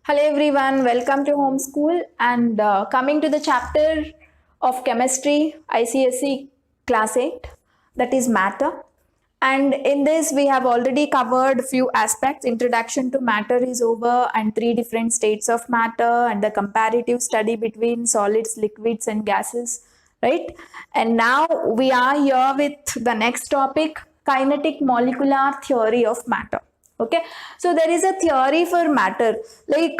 Hello everyone, welcome to Homeschool and coming to the chapter of chemistry ICSE class 8, that is matter. And in this we have already covered few aspects. Introduction to matter is over and three different states of matter and the comparative study between solids, liquids and gases, right? And now we are here with the next topic, kinetic molecular theory of matter. Okay, so there is a theory for matter, like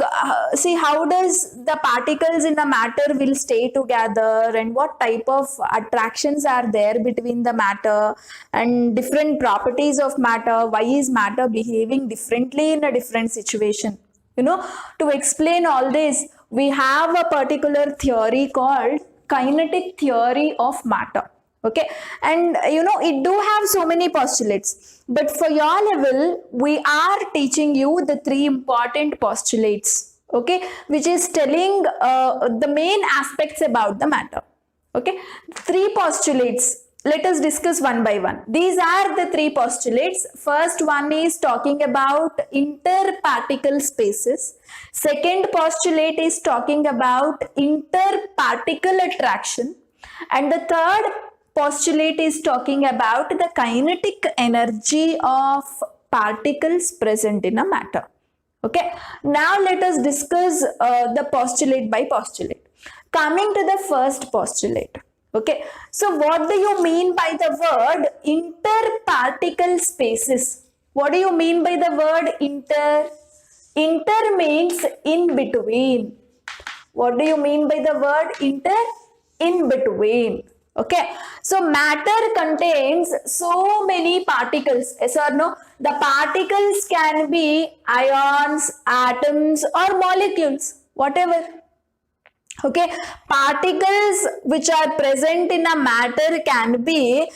see how does the particles in the matter will stay together and what type of attractions are there between the matter and different properties of matter, why is matter behaving differently in a different situation. To explain all this, we have a particular theory called kinetic theory of matter. Okay, and it do have so many postulates, but for your level we are teaching you the three important postulates, okay, which is telling the main aspects about the matter. Okay, three postulates, let us discuss one by one. These are the three postulates. First one is talking about interparticle spaces. Second postulate is talking about interparticle attraction, and the third postulate is talking about the kinetic energy of particles present in a matter. Okay, now let us discuss the postulate by postulate. Coming to the first postulate. Okay, so what do you mean by the word interparticle spaces? What do you mean by the word inter? Inter means in between. What do you mean by the word inter? In between. Okay, so matter contains so many particles, yes or no? The particles can be ions, atoms or molecules, whatever. Okay, particles which are present in a matter it can be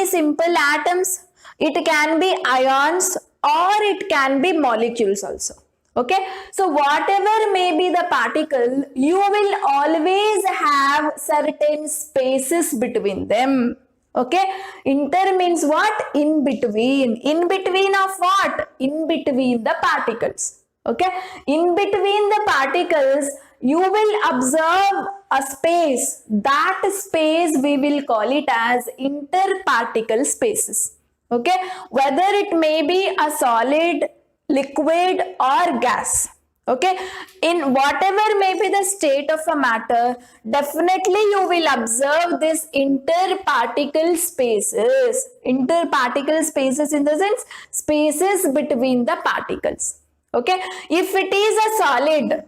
simple atoms, it can be ions or it can be molecules also. Okay, so whatever may be the particle, you will always have certain spaces between them. Okay, inter means what? In between. In between of what? In between the particles. Okay, in between the particles you will observe a space. That space we will call it as interparticle spaces. Okay, whether it may be a solid, liquid or gas. Okay, in whatever may be the state of a matter, definitely you will observe this interparticle spaces. Interparticle spaces in the sense spaces between the particles. Okay, if it is a solid,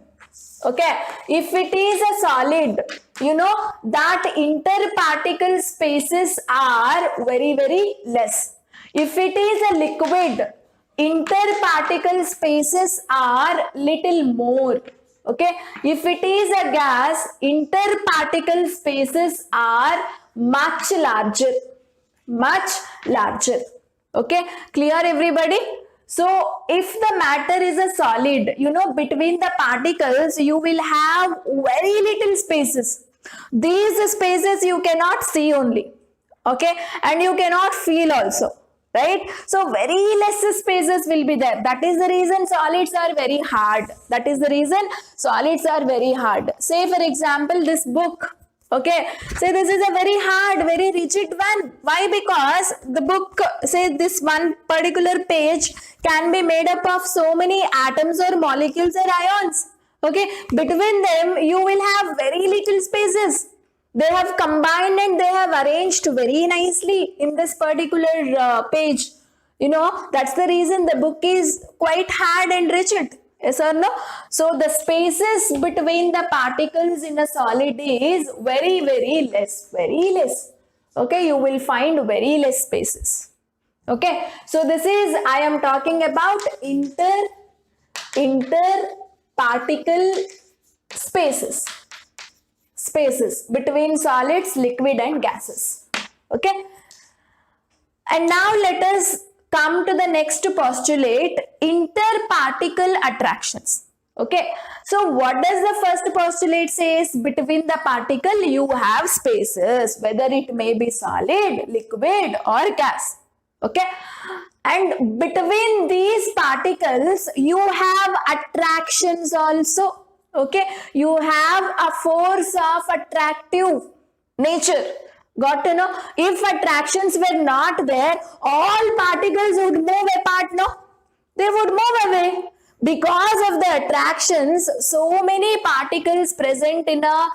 okay, if it is a solid, that interparticle spaces are very less. If it is a liquid, interparticle spaces are little more. Okay, if it is a gas, interparticle spaces are much larger. Okay, clear everybody? So if the matter is a solid, between the particles you will have very little spaces. These spaces you cannot see only. Okay, and you cannot feel also, right? So very less spaces will be there. That is the reason solids are very hard. That is the reason solids are very hard. Say for example this book. Okay, say this is a very hard, very rigid one. Why? Because the book, say this one particular page can be made up of so many atoms or molecules or ions. Okay, between them you will have very little spaces. They have combined and they have arranged very nicely in this particular page. That's the reason the book is quite hard and rigid. Yes or no? So the spaces between the particles in a solid is very less. Okay, you will find very less spaces. Okay, so this is, I am talking about interparticle spaces between solids, liquid and gases. Okay, and now let us come to the next postulate, interparticle attractions. Okay, so what does the first postulate says? Between the particle you have spaces, whether it may be solid, liquid or gas. Okay, And between these particles, you have attractions also. Okay, you have a force of attractive nature. Got to know? If attractions were not there, all particles would move apart, no? They would move away. Because of the attractions, so many particles present in a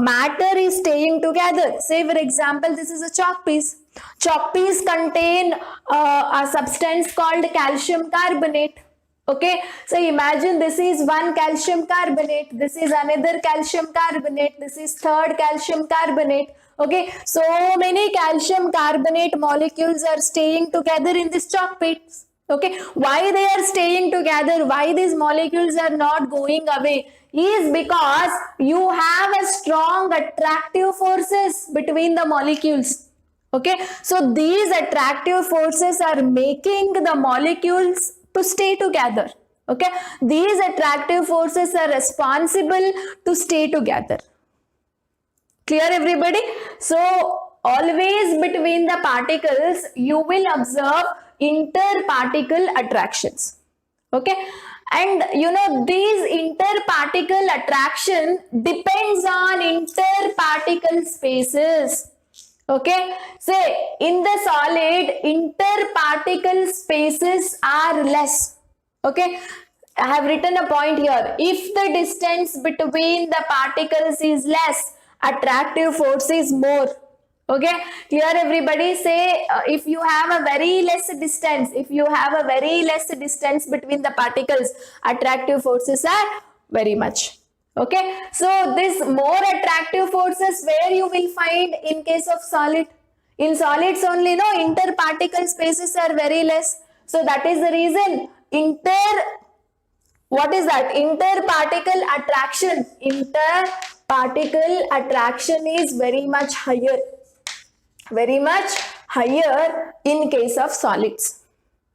matter is staying together. Say for example, this is a chalk piece. Chalk piece contain a substance called calcium carbonate. Okay, so imagine this is one calcium carbonate, this is another calcium carbonate, this is third calcium carbonate. Okay, so many calcium carbonate molecules are staying together in this chalk piece. Okay, why they are staying together, why these molecules are not going away, is because you have a strong attractive forces between the molecules. Okay, so these attractive forces are making the molecules to stay together. Okay, these attractive forces are responsible to stay together. Clear, everybody? So always between the particles you will observe interparticle attractions. Okay, and you know these interparticle attraction depends on interparticle spaces. Okay, say in the solid interparticle spaces are less. Okay, I have written a point here. If the distance between the particles is less, attractive force is more. Okay, clear, everybody? Say if you have a very less distance, between the particles, attractive forces are very much. Okay, so this more attractive forces where you will find in case of solid. In solids only, no, interparticle spaces are very less. So that is the reason what is that? Interparticle attraction. Interparticle attraction is very much higher. Very much higher in case of solids.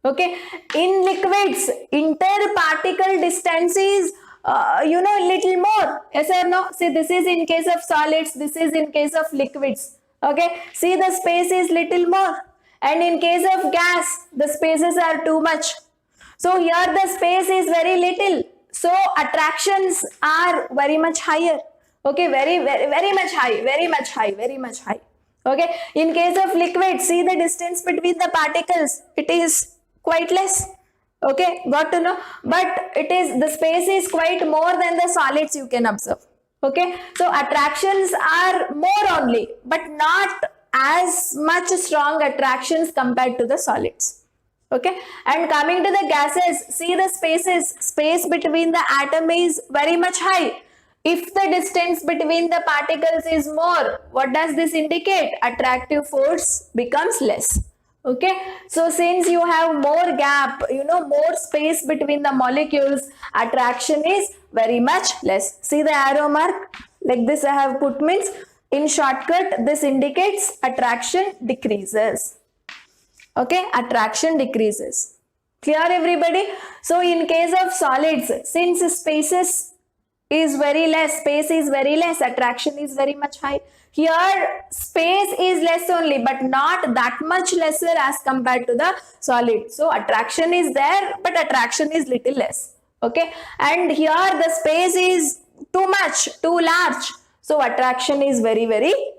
Okay, in liquids, interparticle distance is little more. Yes or no? See, this is in case of solids, this is in case of liquids. Okay, see the space is little more, and in case of gas the spaces are too much. So here the space is very little, so attractions are very much higher. Okay, very much high. Okay, in case of liquid, see the distance between the particles, it is quite less. Okay, got to know? But the space is quite more than the solids, you can observe. Okay, so attractions are more only, but not as much strong attractions compared to the solids. Okay, and coming to the gases, see the space between the atom is very much high. If the distance between the particles is more, what does this indicate? Attractive force becomes less. Okay, so since you have more gap, more space between the molecules, attraction is very much less. See the arrow mark like this I have put, means in shortcut this indicates attraction decreases. Okay, attraction decreases. Clear, everybody? So in case of solids, since space is very less, attraction is very much high. Here space is less only, but not that much lesser as compared to the solid. So attraction is there, but attraction is little less. Okay, and here the space is too much, too large, so attraction is very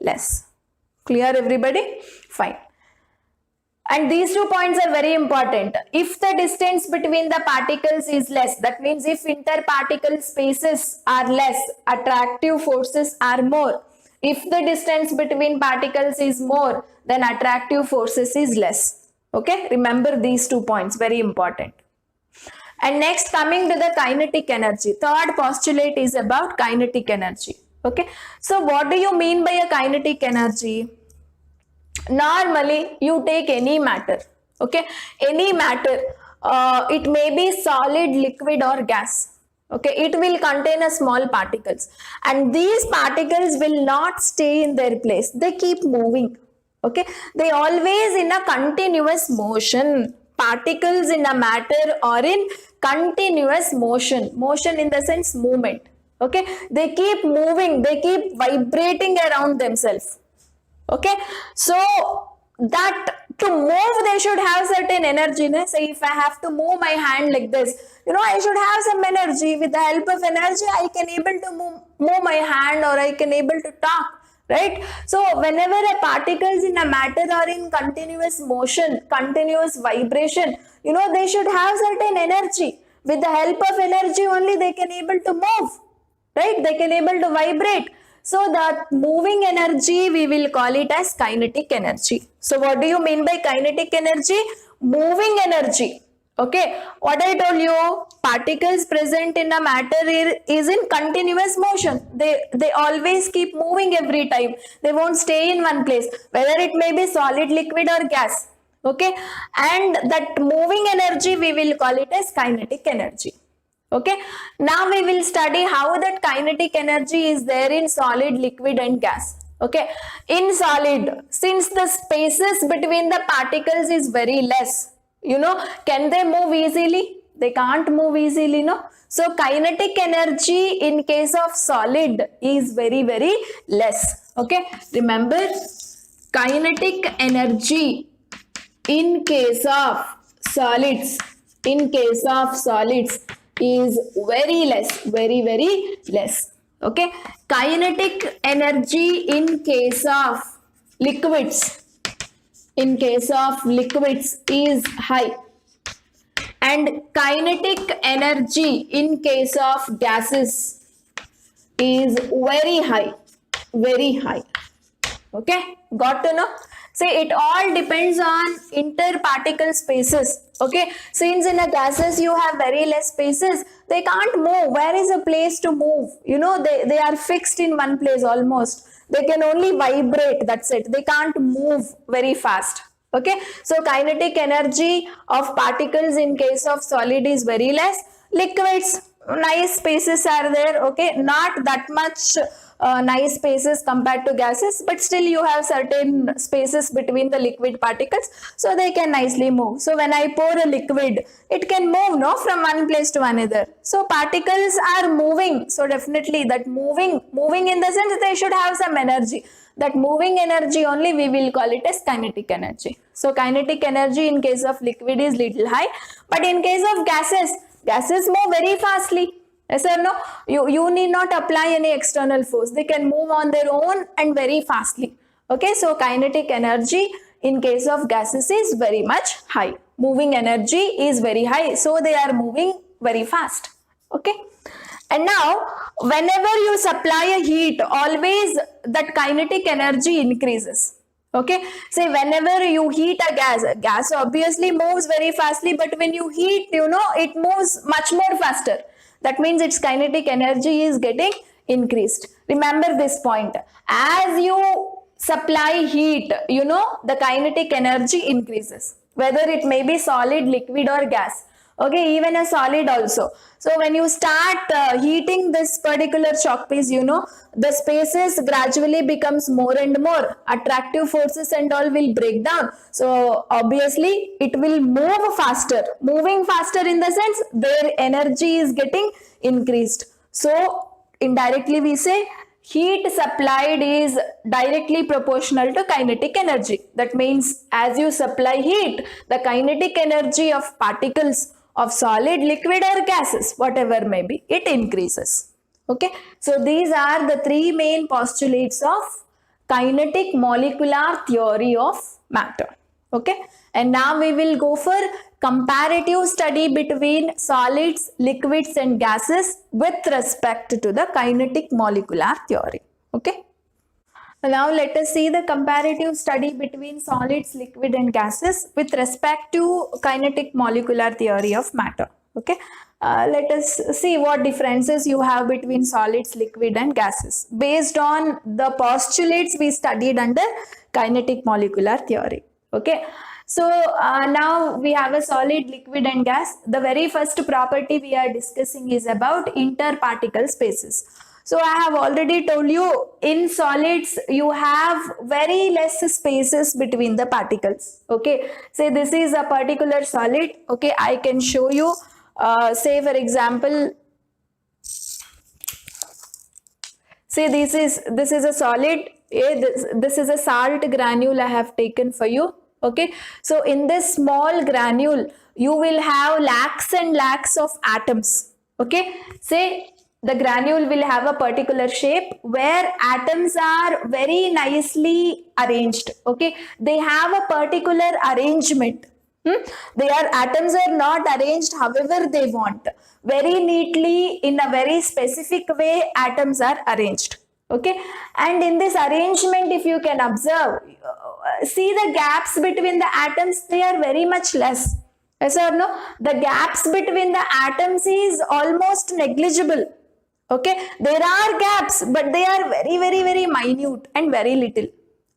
less. Clear, everybody? Fine. And these 2 points are very important. If the distance between the particles is less, that means if interparticle spaces are less, attractive forces are more. If the distance between particles is more, then attractive forces is less. Okay, remember these 2 points, very important. And next, coming to the kinetic energy. Third postulate is about kinetic energy. Okay, so what do you mean by a kinetic energy? Normally you take any matter, okay, any matter, it may be solid, liquid or gas. Okay, it will contain a small particles, and these particles will not stay in their place, they keep moving. Okay, they always in a continuous motion. Particles in a matter are in continuous motion in the sense movement. Okay, they keep moving, they keep vibrating around themselves. Okay, so that to move, they should have certain energy. Say if I have to move my hand like this, I should have some energy. With the help of energy, I can able to move my hand, or I can able to talk, right? So whenever a particles in a matter are in continuous motion, continuous vibration, they should have certain energy. With the help of energy only they can able to move, right? They can able to vibrate. So that moving energy, we will call it as kinetic energy. So what do you mean by kinetic energy? Moving energy. Okay, what I told you, particles present in a matter is in continuous motion. They always keep moving every time. They won't stay in one place, whether it may be solid, liquid or gas. Okay, and that moving energy we will call it as kinetic energy. Okay, now we will study how that kinetic energy is there in solid, liquid and gas. Okay, in solid, since the spaces between the particles is very less, can they move easily? They can't move easily, no? So kinetic energy in case of solid is very, very less. Okay, remember, kinetic energy in case of solids, is very less, very, very less. Okay, kinetic energy in case of liquids, is high, and kinetic energy in case of gases is very high, very high. Okay, got to know? Say it all depends on interparticle spaces. Okay, since in a gases you have very less spaces, they can't move. Where is a place to move? They are fixed in one place almost. They can only vibrate, that's it. They can't move very fast. Okay, so kinetic energy of particles in case of solid is very less. Liquids, nice spaces are there. Okay, not that much nice spaces compared to gases, but still you have certain spaces between the liquid particles, so they can nicely move. So when I pour a liquid, it can move, no, from one place to another. So particles are moving, so definitely that moving in the sense they should have some energy. That moving energy only we will call it as kinetic energy. So kinetic energy in case of liquid is little high, but in case of gases move very fastly. Yes or no? You need not apply any external force. They can move on their own and very fastly. Okay, so kinetic energy in case of gases is very much high. Moving energy is very high, so they are moving very fast. Okay, and now whenever you supply a heat, always that kinetic energy increases. Okay, say whenever you heat a gas obviously moves very fastly, but when you heat, it moves much more faster. That means its kinetic energy is getting increased. Remember this point. As you supply heat, the kinetic energy increases. Whether it may be solid, liquid or gas. Okay, even a solid also. So when you start heating this particular chalk piece, the spaces gradually becomes more and more. Attractive forces and all will break down. So obviously it will move faster. Moving faster in the sense their energy is getting increased. So indirectly we say heat supplied is directly proportional to kinetic energy. That means as you supply heat, the kinetic energy of particles of solid, liquid or gases, whatever may be, it increases. Okay, so these are the three main postulates of kinetic molecular theory of matter. Okay, and now we will go for comparative study between solids, liquids and gases with respect to the kinetic molecular theory. Okay. Now let us see the comparative study between solids, liquid and gases with respect to kinetic molecular theory of matter. Okay, let us see what differences you have between solids, liquid and gases based on the postulates we studied under kinetic molecular theory. Okay, so now we have a solid, liquid and gas. The very first property we are discussing is about interparticle spaces. So I have already told you, in solids you have very less spaces between the particles. Okay, say this is a particular solid. Okay, I can show you, say for example, say this is a solid. This is a salt granule I have taken for you. Okay, so in this small granule you will have lakhs and lakhs of atoms. Okay, say the granule will have a particular shape where atoms are very nicely arranged. Okay, they have a particular arrangement. Their atoms are not arranged however they want. Very neatly, in a very specific way, atoms are arranged. Okay, and in this arrangement, if you can observe, see the gaps between the atoms, they are very much less. Yes or no? The gaps between the atoms is almost negligible. Okay, there are gaps, but they are very, very, very minute and very little.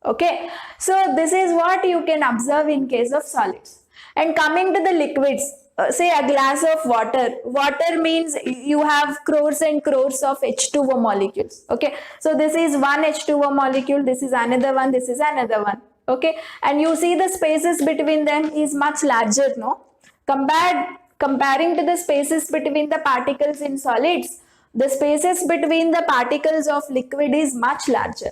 Okay, so this is what you can observe in case of solids. And coming to the liquids, say a glass of water. Water means you have crores and crores of H2O molecules. Okay, so this is one H2O molecule, this is another one, this is another one. Okay, and you see the spaces between them is much larger, no? Comparing to the spaces between the particles in solids, the spaces between the particles of liquid is much larger.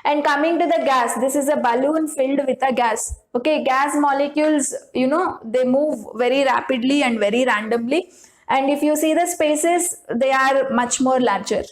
And coming to the gas, this is a balloon filled with a gas. Okay, gas molecules, you know, they move very rapidly and very randomly. And if you see the spaces, they are much more larger.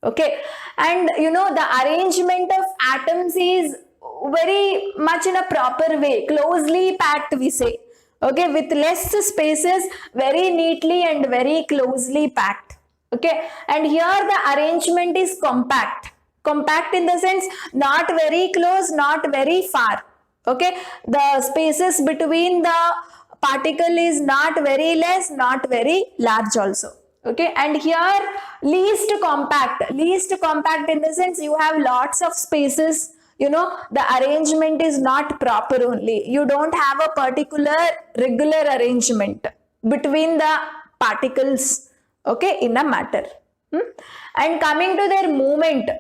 Okay, and you know, the arrangement of atoms is very much in a proper way, closely packed, we say. Okay, with less spaces, very neatly and very closely packed. Okay, and here the arrangement is compact. Compact in the sense not very close, not very far. Okay, the spaces between the particle is not very less, not very large also. Okay, and here least compact in the sense you have lots of spaces. You know, the arrangement is not proper only. You don't have a particular regular arrangement between the particles, okay, in a matter. And coming to their movement,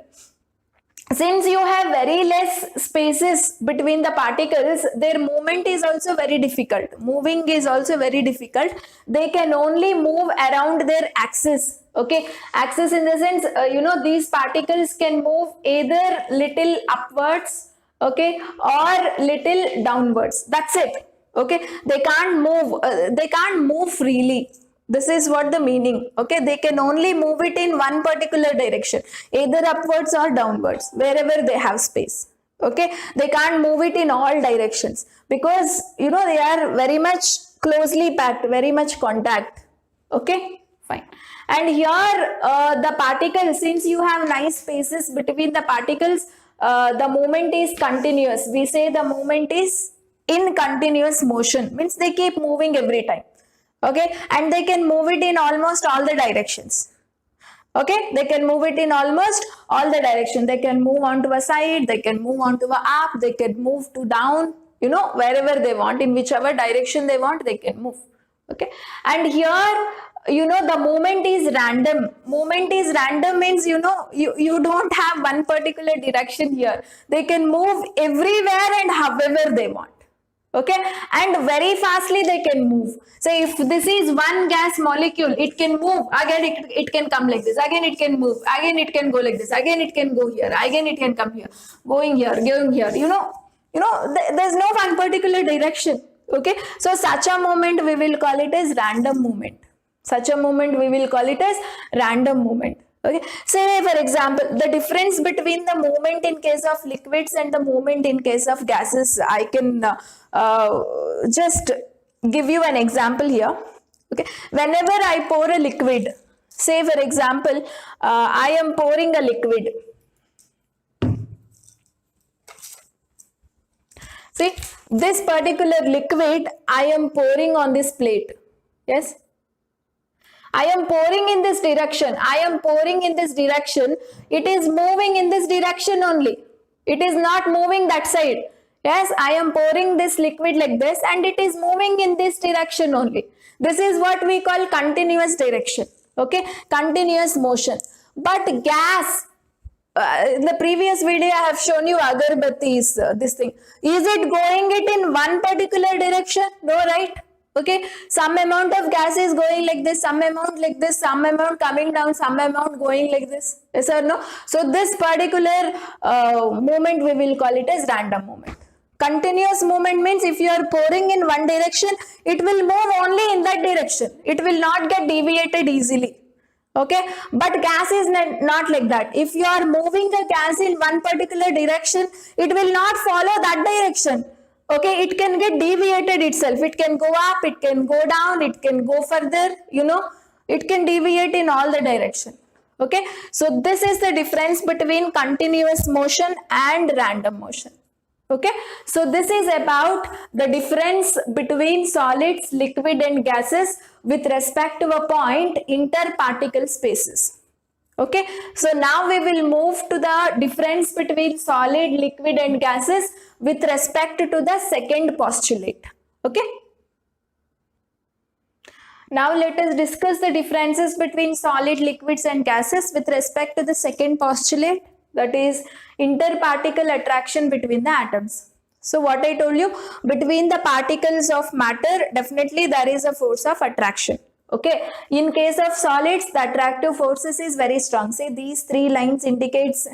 since you have very less spaces between the particles, their movement is also very difficult. Moving is also very difficult. They can only move around their axis. Okay, axis in the sense, you know, these particles can move either little upwards, okay, or little downwards. That's it. Okay, they can't move freely. This is what the meaning. Okay, they can only move it in one particular direction, either upwards or downwards, wherever they have space. Okay, they can't move it in all directions because, you know, they are very much closely packed, very much contact. Okay, fine. And here the particles, since you have nice spaces between the particles, the movement is continuous. We say the movement is in continuous motion, means they keep moving every time. Okay, and they can move it in almost all the directions. Okay, they can move it in almost all the directions. They can move on to a side, they can move on to a up, they can move to down, you know, wherever they want, in whichever direction they want, they can move. Okay, and here, you know, the movement is random. Movement is random means, you know, you don't have one particular direction here. They can move everywhere and however they want. Okay, and very fastly they can move. So if this is one gas molecule, it can move, again it can come like this, again it can move, again it can go like this, again it can go here, again it can come here, going here, you know, there's no one particular direction. Okay, so such a movement we will call it as random movement. Such a movement we will call it as random movement. Okay, say for example, the difference between the movement in case of liquids and the movement in case of gases, I can just give you an example here. Okay, whenever I pour a liquid, say for example, I am pouring a liquid. See, this particular liquid I am pouring on this plate. Yes, I am pouring in this direction. I am pouring in this direction. It is moving in this direction only. It is not moving that side. Yes, I am pouring this liquid like this and it is moving in this direction only. This is what we call continuous direction. Okay, continuous motion. But gas, in the previous video I have shown you agarbattis, this thing. Is it going it in one particular direction? No, right? Okay, some amount of gas is going like this, some amount like this, some amount coming down, some amount going like this. Yes or no? So this particular movement we will call it as random movement. Continuous movement means if you are pouring in one direction, it will move only in that direction. It will not get deviated easily. Okay, but gas is not like that. If you are moving the gas in one particular direction, it will not follow that direction. Okay, it can get deviated itself. It can go up, it can go down, it can go further, it can deviate in all the direction. Okay, so this is the difference between continuous motion and random motion. Okay, so this is about the difference between solids, liquid and gases with respect to a point interparticle spaces. Okay, so now we will move to the difference between solid, liquid and gases with respect to the second postulate. Okay, now let us discuss the differences between solid, liquids and gases with respect to the second postulate, that is interparticle attraction between the atoms. So what I told you, between the particles of matter, definitely there is a force of attraction. Okay, in case of solids, the attractive forces is very strong. Say these three lines indicates,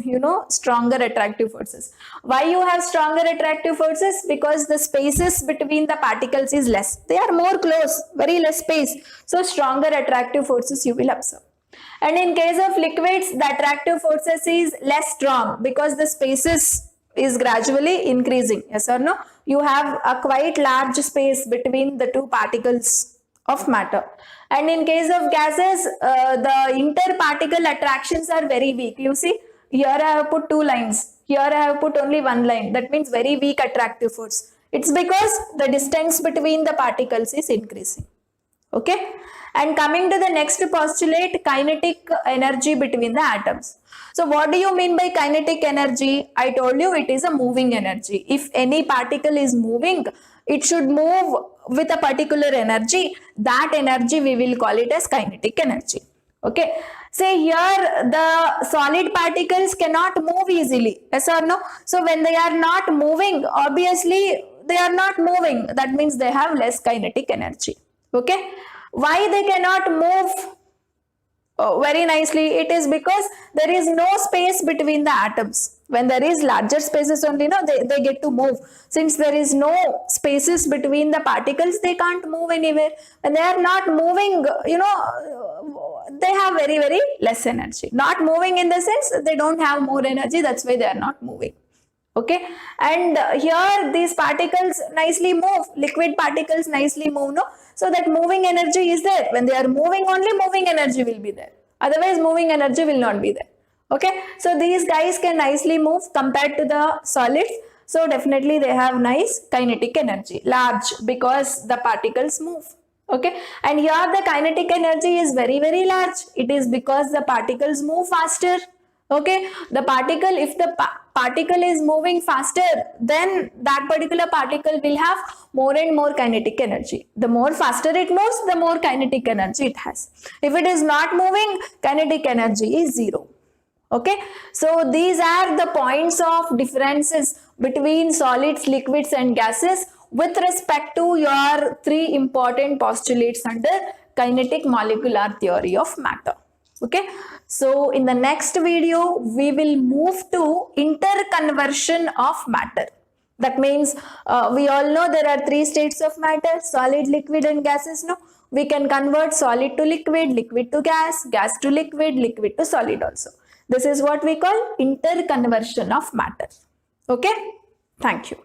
stronger attractive forces. Why you have stronger attractive forces? Because the spaces between the particles is less. They are more close, very less space. So stronger attractive forces you will observe. And in case of liquids, the attractive forces is less strong because the spaces is gradually increasing. Yes or no? You have a quite large space between the two particles of matter. And in case of gases, the interparticle attractions are very weak. You see, here I have put two lines. Here I have put only one line. That means very weak attractive force. It's because the distance between the particles is increasing. Okay, and coming to the next postulate, kinetic energy between the atoms. So what do you mean by kinetic energy? I told you it is a moving energy. If any particle is moving, it should move with a particular energy. That energy we will call it as kinetic energy. Okay, say here the solid particles cannot move easily. Yes or no? So when they are not moving, obviously they are not moving. That means they have less kinetic energy. Okay, why they cannot move very nicely? It is because there is no space between the atoms. When there is larger spaces only, they get to move. Since there is no spaces between the particles, they can't move anywhere. When they are not moving, they have very, very less energy. Not moving in the sense they don't have more energy, that's why they are not moving. Okay, and here these particles nicely move, liquid particles nicely move, no? So that moving energy is there. When they are moving, only moving energy will be there. Otherwise, moving energy will not be there. Okay, so these guys can nicely move compared to the solids. So definitely they have nice kinetic energy, large, because the particles move. Okay, and here the kinetic energy is very, very large. It is because the particles move faster. Okay, the particle, if the particle is moving faster, then that particular particle will have more and more kinetic energy. The more faster it moves, the more kinetic energy it has. If it is not moving, kinetic energy is zero. Okay, so these are the points of differences between solids, liquids and gases with respect to your three important postulates under kinetic molecular theory of matter. Okay, so in the next video, we will move to interconversion of matter. That means we all know there are three states of matter: solid, liquid and gases. No, we can convert solid to liquid, liquid to gas, gas to liquid, liquid to solid also. This is what we call interconversion of matter. Okay, thank you.